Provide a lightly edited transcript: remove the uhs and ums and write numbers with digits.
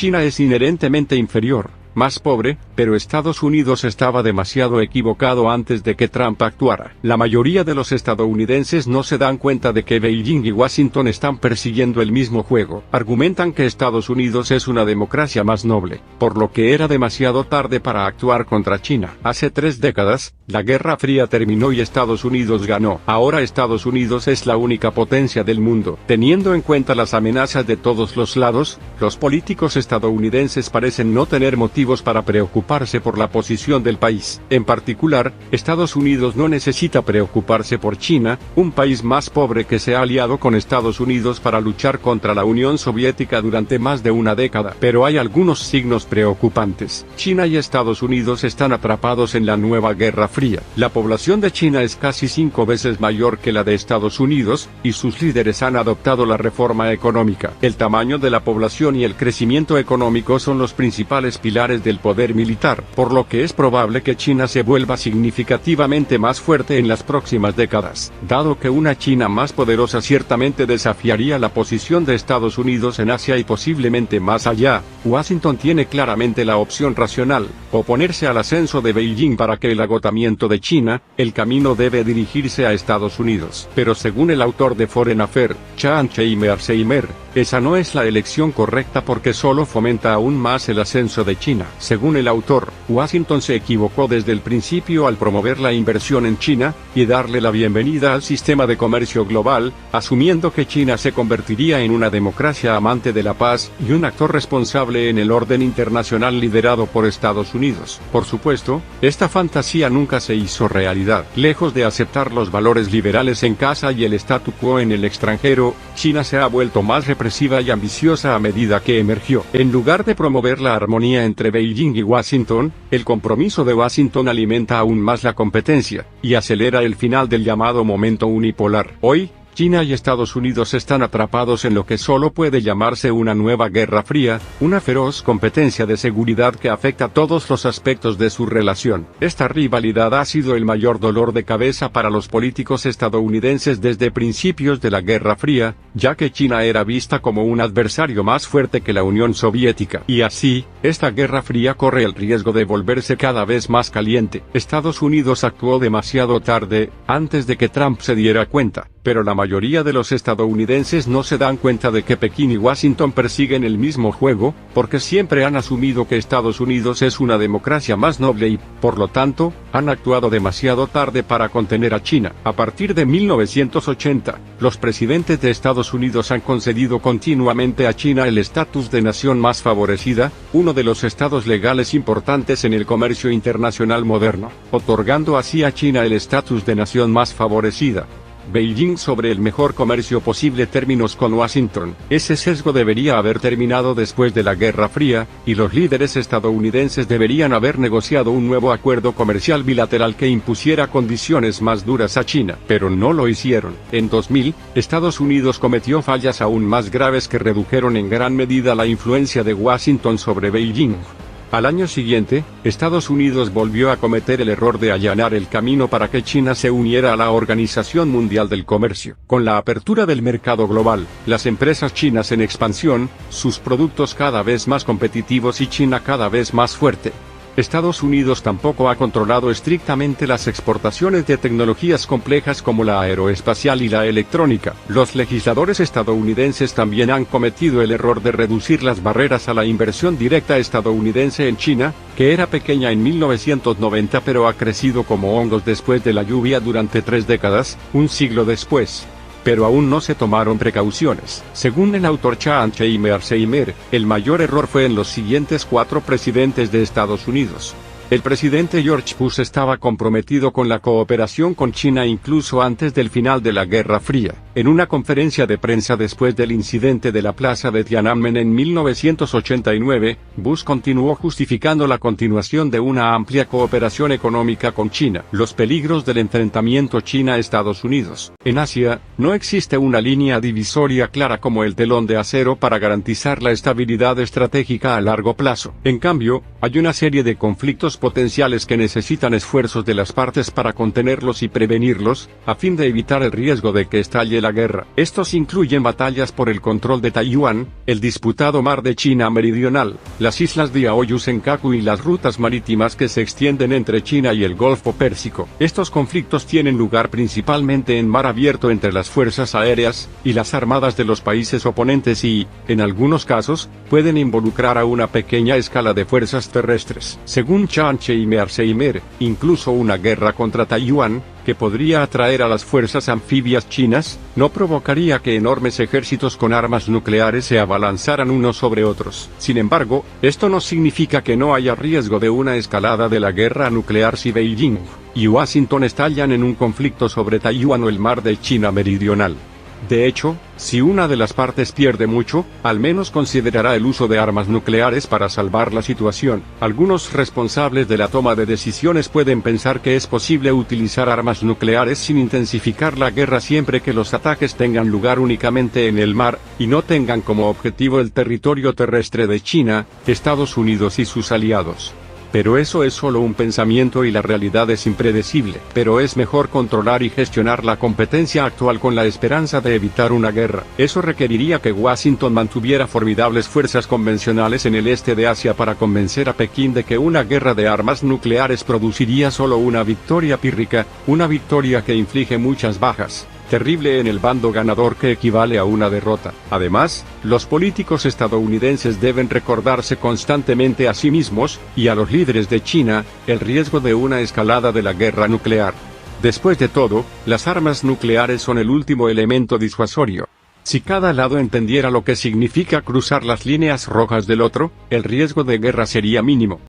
China es inherentemente inferior, más pobre, pero Estados Unidos estaba demasiado equivocado antes de que Trump actuara. La mayoría de los estadounidenses no se dan cuenta de que Beijing y Washington están persiguiendo el mismo juego. Argumentan que Estados Unidos es una democracia más noble, por lo que era demasiado tarde para actuar contra China. Hace 3 décadas, la Guerra Fría terminó y Estados Unidos ganó. Ahora Estados Unidos es la única potencia del mundo. Teniendo en cuenta las amenazas de todos los lados, los políticos estadounidenses parecen no tener motivos para preocuparse por la posición del país. En particular, Estados Unidos no necesita preocuparse por China, un país más pobre que se ha aliado con Estados Unidos para luchar contra la Unión Soviética durante más de una década. Pero hay algunos signos preocupantes. China y Estados Unidos están atrapados en la nueva Guerra Fría. La población de China es casi 5 veces mayor que la de Estados Unidos, y sus líderes han adoptado la reforma económica. El tamaño de la población y el crecimiento económico son los principales pilares del poder militar, por lo que es probable que China se vuelva significativamente más fuerte en las próximas décadas. Dado que una China más poderosa ciertamente desafiaría la posición de Estados Unidos en Asia y posiblemente más allá, Washington tiene claramente la opción racional: oponerse al ascenso de Beijing para que el agotamiento de China, el camino debe dirigirse a Estados Unidos. Pero según el autor de Foreign Affairs, Chan Seimer, esa no es la elección correcta porque solo fomenta aún más el ascenso de China. Según el autor, Washington se equivocó desde el principio al promover la inversión en China, y darle la bienvenida al sistema de comercio global, asumiendo que China se convertiría en una democracia amante de la paz, y un actor responsable en el orden internacional liderado por Estados Unidos. Por supuesto, esta fantasía nunca se hizo realidad. Lejos de aceptar los valores liberales en casa y el statu quo en el extranjero, China se ha vuelto más represiva y ambiciosa a medida que emergió. En lugar de promover la armonía entre Beijing y Washington, el compromiso de Washington alimenta aún más la competencia, y acelera el final del llamado momento unipolar. Hoy, China y Estados Unidos están atrapados en lo que solo puede llamarse una nueva Guerra Fría, una feroz competencia de seguridad que afecta todos los aspectos de su relación. Esta rivalidad ha sido el mayor dolor de cabeza para los políticos estadounidenses desde principios de la Guerra Fría, ya que China era vista como un adversario más fuerte que la Unión Soviética. Y así, esta Guerra Fría corre el riesgo de volverse cada vez más caliente. Estados Unidos actuó demasiado tarde, antes de que Trump se diera cuenta. Pero la mayoría de los estadounidenses no se dan cuenta de que Pekín y Washington persiguen el mismo juego, porque siempre han asumido que Estados Unidos es una democracia más noble y, por lo tanto, han actuado demasiado tarde para contener a China. A partir de 1980, los presidentes de Estados Unidos han concedido continuamente a China el estatus de nación más favorecida, uno de los estados legales importantes en el comercio internacional moderno, otorgando así a China el estatus de nación más favorecida. Beijing sobre el mejor comercio posible términos con Washington. Ese sesgo debería haber terminado después de la Guerra Fría, y los líderes estadounidenses deberían haber negociado un nuevo acuerdo comercial bilateral que impusiera condiciones más duras a China, pero no lo hicieron. En 2000, Estados Unidos cometió fallas aún más graves que redujeron en gran medida la influencia de Washington sobre Beijing. Al año siguiente, Estados Unidos volvió a cometer el error de allanar el camino para que China se uniera a la Organización Mundial del Comercio. Con la apertura del mercado global, las empresas chinas en expansión, sus productos cada vez más competitivos y China cada vez más fuerte, Estados Unidos tampoco ha controlado estrictamente las exportaciones de tecnologías complejas como la aeroespacial y la electrónica. Los legisladores estadounidenses también han cometido el error de reducir las barreras a la inversión directa estadounidense en China, que era pequeña en 1990 pero ha crecido como hongos después de la lluvia durante 3 décadas, un siglo después. Pero aún no se tomaron precauciones. Según el autor Chan Seimer, el mayor error fue en los siguientes 4 presidentes de Estados Unidos. El presidente George Bush estaba comprometido con la cooperación con China incluso antes del final de la Guerra Fría. En una conferencia de prensa después del incidente de la plaza de Tiananmen en 1989, Bush continuó justificando la continuación de una amplia cooperación económica con China. Los peligros del enfrentamiento China-Estados Unidos. En Asia, no existe una línea divisoria clara como el telón de acero para garantizar la estabilidad estratégica a largo plazo. En cambio, hay una serie de conflictos potenciales que necesitan esfuerzos de las partes para contenerlos y prevenirlos, a fin de evitar el riesgo de que estalle la guerra. Estos incluyen batallas por el control de Taiwán, el disputado Mar de China Meridional, las islas de Aoyu Senkaku y las rutas marítimas que se extienden entre China y el Golfo Pérsico. Estos conflictos tienen lugar principalmente en mar abierto entre las fuerzas aéreas y las armadas de los países oponentes y, en algunos casos, pueden involucrar a una pequeña escala de fuerzas terrestres. Según Chan Seimer, incluso una guerra contra Taiwán, que podría atraer a las fuerzas anfibias chinas, no provocaría que enormes ejércitos con armas nucleares se abalanzaran unos sobre otros. Sin embargo, esto no significa que no haya riesgo de una escalada de la guerra nuclear si Beijing y Washington estallan en un conflicto sobre Taiwán o el mar de China Meridional. De hecho, si una de las partes pierde mucho, al menos considerará el uso de armas nucleares para salvar la situación. Algunos responsables de la toma de decisiones pueden pensar que es posible utilizar armas nucleares sin intensificar la guerra siempre que los ataques tengan lugar únicamente en el mar, y no tengan como objetivo el territorio terrestre de China, Estados Unidos y sus aliados. Pero eso es solo un pensamiento y la realidad es impredecible. Pero es mejor controlar y gestionar la competencia actual con la esperanza de evitar una guerra. Eso requeriría que Washington mantuviera formidables fuerzas convencionales en el este de Asia para convencer a Pekín de que una guerra de armas nucleares produciría solo una victoria pírrica, una victoria que inflige muchas bajas. Terrible en el bando ganador que equivale a una derrota. Además, los políticos estadounidenses deben recordarse constantemente a sí mismos, y a los líderes de China, el riesgo de una escalada de la guerra nuclear. Después de todo, las armas nucleares son el último elemento disuasorio. Si cada lado entendiera lo que significa cruzar las líneas rojas del otro, el riesgo de guerra sería mínimo.